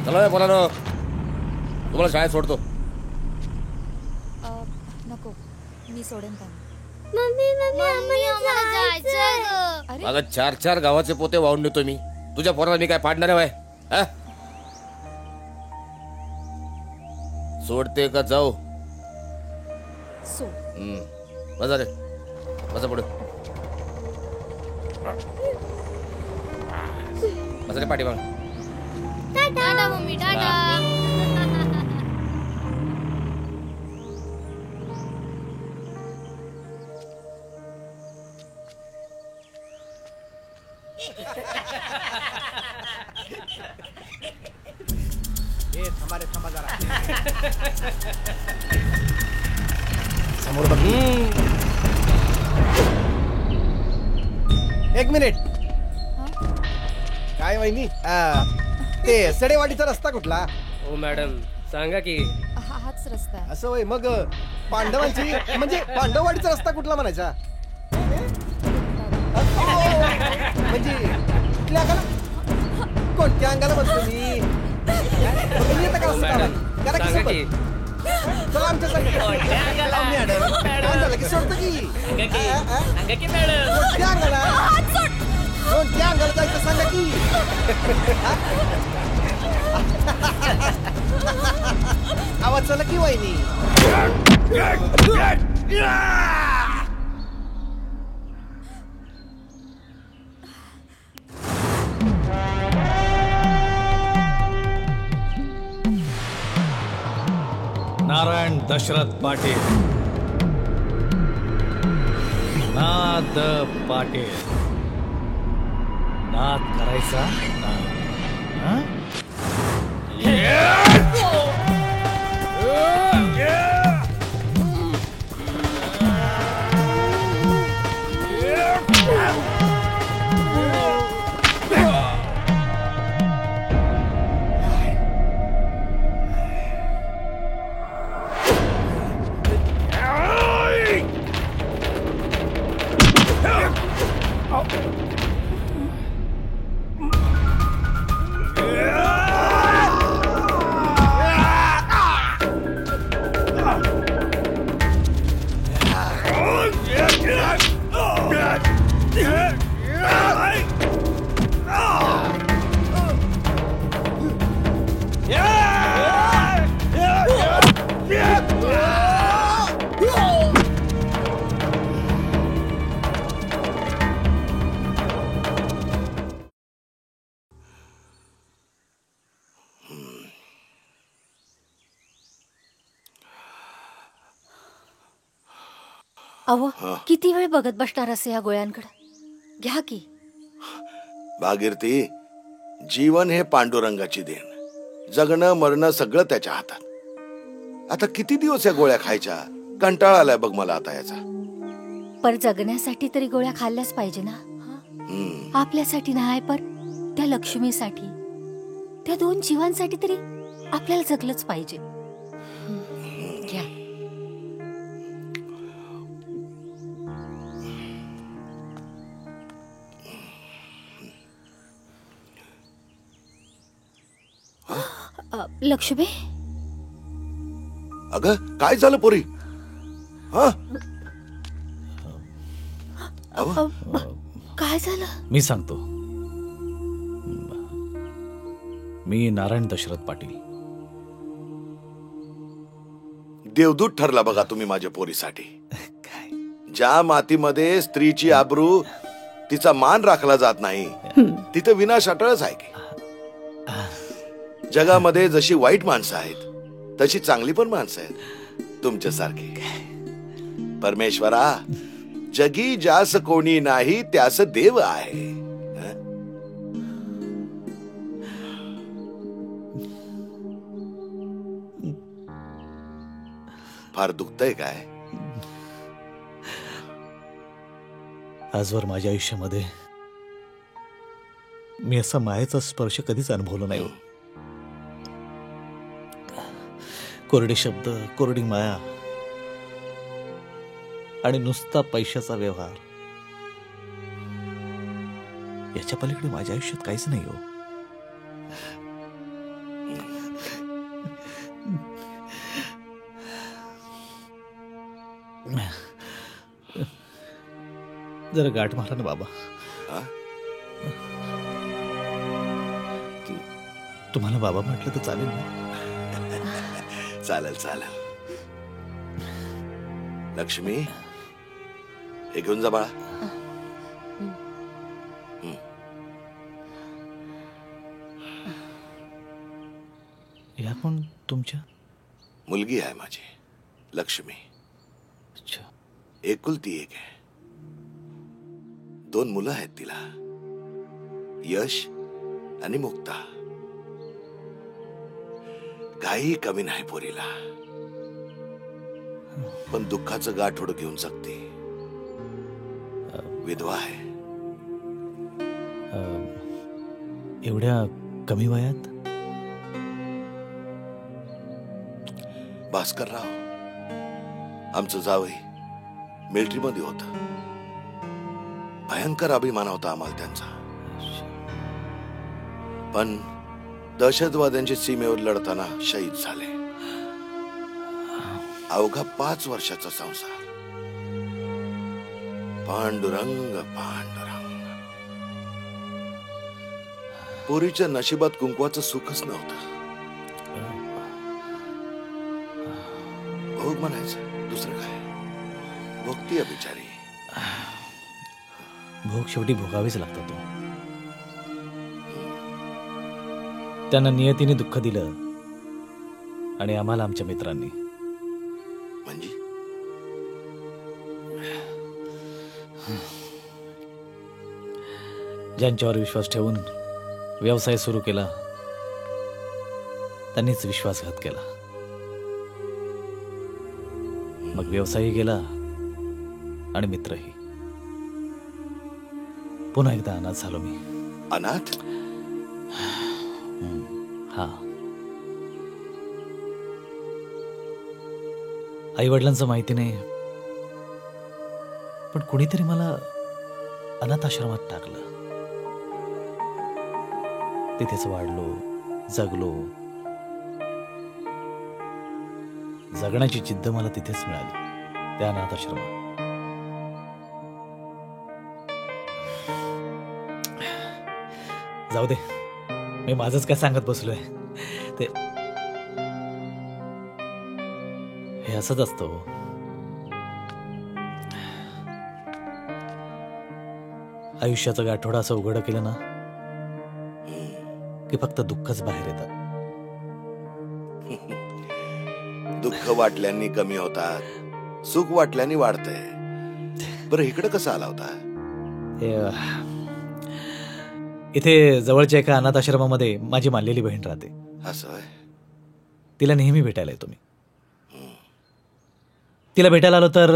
चला बोला तुम्हाला शाळेत सोडतो. नको, मी सोडेन त्यांना. अगं 4 गावाचे पोते वाहून नेतो मी. तुझ्या पोराला मी काय पाडणार आहे? सोडते का जाऊ? बसा रे, बसा पुढे. बसा रे पाठीमाग. टाटा मम्मी, टाटा. थांबा जरा. समोर बघ. 1 मिनिट. काय वहिनी, ते सडेवाडीचा रस्ता कुठला? हो मॅडम, सांगा की. हाच रस्ता आहे. असं होय. मग पांडवांची म्हणजे पांडववाडीचा रस्ता कुठला म्हणायचा? म्हणजे कुठल्या अंगाला? कोणत्या अंगाला बसतो मी? सांगा की. चला आमच्या संग. मॅडम सोडतो की. कोणत्या अंगाला? कोणत्या अंगाला जायचं सांगा की. आवाज चला की वहिनी. नारायण दशरथ पाटील, नाद पाटील. नाद करायचा नाद. अहो, किती वेळ बघत बसणार असे या गोळ्यांकडे? घ्या की. भागीरथी, जीवन हे पांडुरंगाची देण. जगणं मरणं सगळं त्याच्या हातात. आता किती दिवस या गोळ्या खायच्या? कंटाळा आलाय बघ मला आता याचा. पर जगण्यासाठी तरी गोळ्या खाल्ल्याच पाहिजे ना. आपल्यासाठी नाही, पर त्या लक्ष्मीसाठी, त्या 2 जीवांसाठी तरी आपल्याला जगलंच पाहिजे. घ्या. लक्ष्मी, अगं काय झालं पोरी? काय झालं? मी सांगतो. मी नारायण दशरथ पाटील. देवदूत ठरला बघा तुम्ही माझ्या पोरीसाठी. ज्या मातीमध्ये स्त्रीची आबरू, तिचा मान राखला जात नाही, तिथं विनाश अटळच आहे की. जगामध्ये जशी वाईट माणसं आहेत तशी चांगली पण माणसं आहेत तुमच्यासारखी. परमेश्वरा, जगी ज्यास कोणी नाही त्यास देव आहे. फार दुखतंय काय? आजवर माझ्या आयुष्यामध्ये मी असा मायेचा स्पर्श कधीच अनुभवला नाही. कोरडे शब्द, कोरडी माया आणि नुसता पैशाचा व्यवहार, याच्या पलीकडे माझ्या आयुष्यात काहीच नाही हो. जरा गाठ मारा ना बाबा. हा? तुम्हाला बाबा म्हटलं तर चालेल ना? चालेल चालेल. लक्ष्मी, हे घेऊन जा बाळा. या कोण तुमच्या? मुलगी आहे माझी लक्ष्मी. अच्छा. एकुलती एक आहे. 2 मुलं आहेत तिला, यश आणि मुक्ता. काही कमी नाही पोरीला, पण दुःखाचं गाठोडं घेऊन जगते. विधवा आहे. एवढ्या कमी वयात? भास्करराव आमचं जावई मिलिटरीमध्ये होत. भयंकर अभिमान होता आम्हाला त्यांचा. पण दहशतवाद्यांच्या सीमेवर लढताना शहीद झाले. अवघा 5 वर्षाचा संसार. पांडुरंग पांडुरंग. पोरीच्या नशिबात कुंकवाचं सुखच नव्हतं. भोग म्हणायचं, दुसरं काय. भोगतीय बिचारी. भोग शेवटी भोगावेच लागतात. त्यांना नियतीने दुःख दिलं आणि आम्हाला आमच्या मित्रांनी. म्हणजे ज्यांच्यावर विश्वास ठेवून व्यवसाय सुरू केला त्यांनीच विश्वासघात केला. मग व्यवसायही गेला आणि मित्रही. पुन्हा एकदा अनाथ झालो मी. अनाथ? हा. आई वडिलांचं माहिती नाही, पण कुणीतरी मला अनाथ आश्रमात टाकलं. तिथेच वाढलो, जगलो. जगण्याची जिद्द मला तिथेच मिळाली, त्या अनाथ आश्रमात. जाऊ दे, मी माझंच काय सांगत बसलोय. ते हे असंच असतं. आयुष्याचं गाठोडं असं उघड केलं ना की फक्त दुःखच बाहेर येतात. दुःख वाटल्याने कमी होतात, सुख वाटल्याने वाढतंय. बरं, इकडे कसं आला होता? इथे जवळच्या एका अनाथ आश्रमामध्ये माझी मानलेली बहीण राहते. असं आहे. तिला नेहमी भेटायला येतो मी. तिला भेटायला आलो तर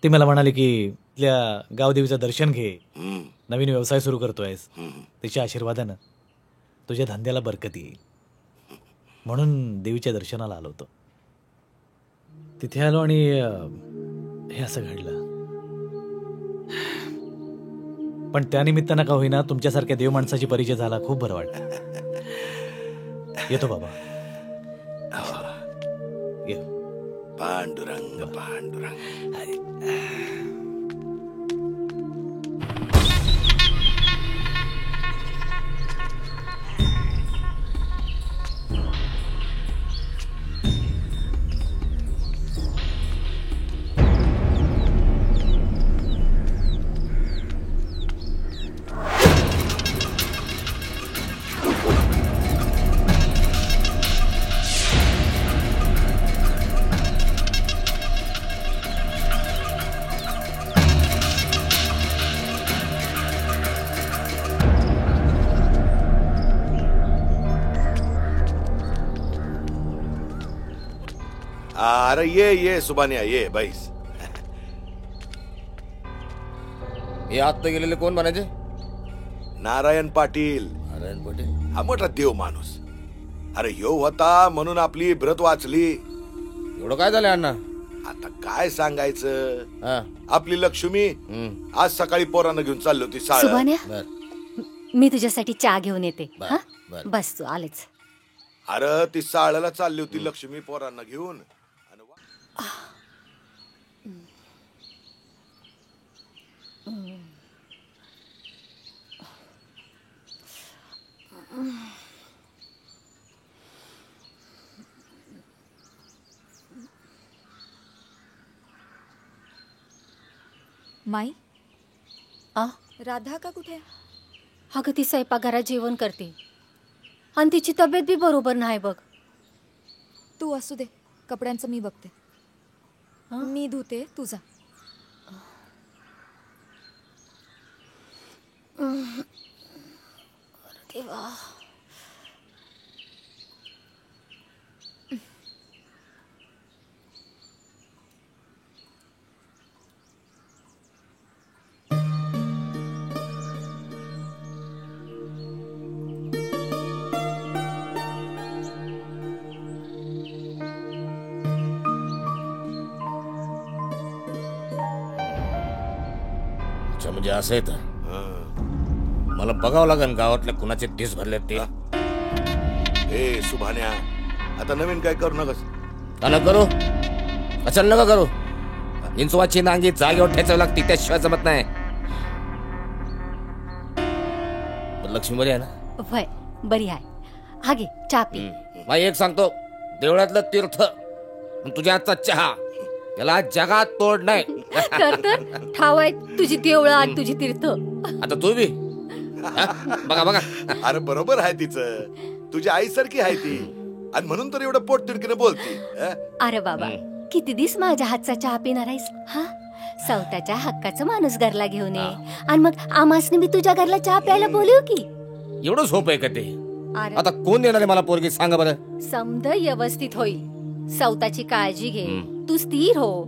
ती मला म्हणाली की तिथल्या गावदेवीचं दर्शन घे, नवीन व्यवसाय सुरू करतोयस, तिच्या आशीर्वादानं तुझ्या धंद्याला बरकत येईल. म्हणून देवीच्या दर्शनाला आलो होतो. तिथे आलो आणि हे असं घडलं. पण त्यानिमित्तानं का होईना तुमच्यासारख्या देव माणसाची परिचय झाला. खूप बरं वाटलं. येतो बाबा. पांडुरंग पांडुरंग. अरे ये सुबानिया, ये बैस. हे आत्ता गेलेले कोण म्हणायचे? नारायण पाटील. नारायण पाटील हा मोठा देव माणूस. अरे ह्यो होता म्हणून आपली व्रत वाचली. एवढं काय झालं अण्णा? आता काय सांगायचं. हा. आपली लक्ष्मी आज सकाळी पोरांना घेऊन चालली होती साळ. सुभान्या, बर मी तुझ्यासाठी चहा घेऊन येते. बर, हा, बर. बस तू आलेच. अरे ती साळला चालली होती लक्ष्मी पोरांना घेऊन. आणि माई आ राधा का कुठे आहे? अगं ती स्वयंपाकघरात जेवण करते आणि तिची तब्येत बी बरोबर नाही बघ. तू असू दे, कपड्यांचं मी बघते. मी धुते, तू जा. देवा. अच्छा, म्हणजे असं आहे तर मला बघावं लागेल गावातल्या कुणाचे डिस भरले ते. ए सुभान्या, आता नवीन काय करू नकस. का न करू? कशाला नका करू? इंचवाची नांगी जागेवर ठेचावी लागते, त्याशिवाय जमत नाही. लक्ष्मी बरी आहे ना? वय बरी आहे. हा घे चहा पी. बाई एक सांगतो, देवळातलं तीर्थ तुझ्या हातचा चहा त्याला जगात तोड नाही. तर ठाव आहे तुझी देवळं आणि तुझी तीर्थ. आता तू बी हा? बघा बघा. अरे बरोबर आहे तिचं, तुझ्या आईसारखी आहे ती, आणि म्हणून तर एवढं पोट तिडकीने बोलती. अरे बाबा, किती दिस माझ्या हातचा चहा पिणार आहेस? हा, सवताच्या हक्काचं माणूस घरला घेऊन ये आणि मग आमासने मी तुझ्या घरला चहा प्यायला बोलू की. एवढं सोपं आहे का ते? अरे आता कोण देणार आहे मला पोरगी, सांगा बरं. समद व्यवस्थित होईल. सवताची काळजी घे, तू स्थिर हो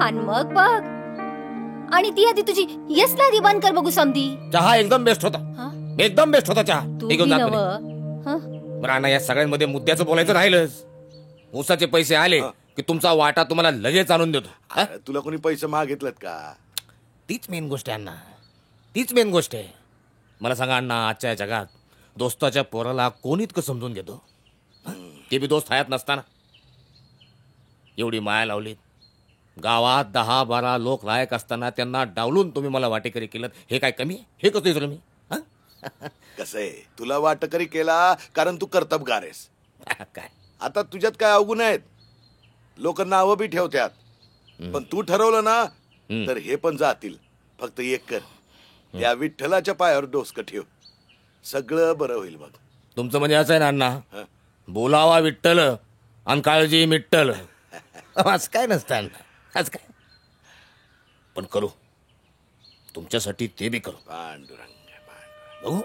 आणि मग बघ. आणि ती आधी तुझी यस लादी बंद कर बघू समधी. चहा एकदम बेस्ट होता, हा? एकदम बेस्ट होता चहा. तू हे घेऊन बी जा नव. तुम्ही. हं? बरं अण्णा, या सगळ्यांमध्ये मुद्द्याचं बोलायचं राहिलंच. ऊसाचे पैसे आले की तुमचा वाटा तुम्हाला लगेच आणून देतो. हा? अरे, तुला कोणी पैसे मागितलेत का? तीच मेन गोष्ट आहे अण्णा, तीच मेन गोष्ट आहे. मला सांगा अण्णा, आजच्या जगात दोस्ताच्या पोराला कोण इतकं समजून घेतो? ते बी दोस्त हयात नसताना. एवढी माया लावलीत, गावात 10-12 लोक लायक असताना त्यांना डावलून तुम्ही मला वाटेकरी केलं. हे काय कमी? हे कसं विचारू मी? कसं आहे, तुला वाटकरी केला कारण तू कर्तबगार आहेस. काय आता तुझ्यात काय अवगुण आहेत? लोक नावं बी ठेवतात, पण तू ठरवलं ना तर हे पण जातील. फक्त एक कर, या विठ्ठलाच्या पायावर डोसकं ठेव, सगळं बरं होईल बघ. तुमचं म्हणजे असं आहे ना अण्णा, बोलावा विठ्ठल आणि काळजी मिट्टल. असं काय नसतं अण्णा, असं काय. पण करू तुमच्यासाठी, ते बी करू. पांडुरंग बघू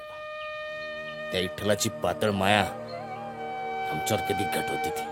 त्या विठ्ठलाची पातळ माया आमच्यावर कधी घट होती ती.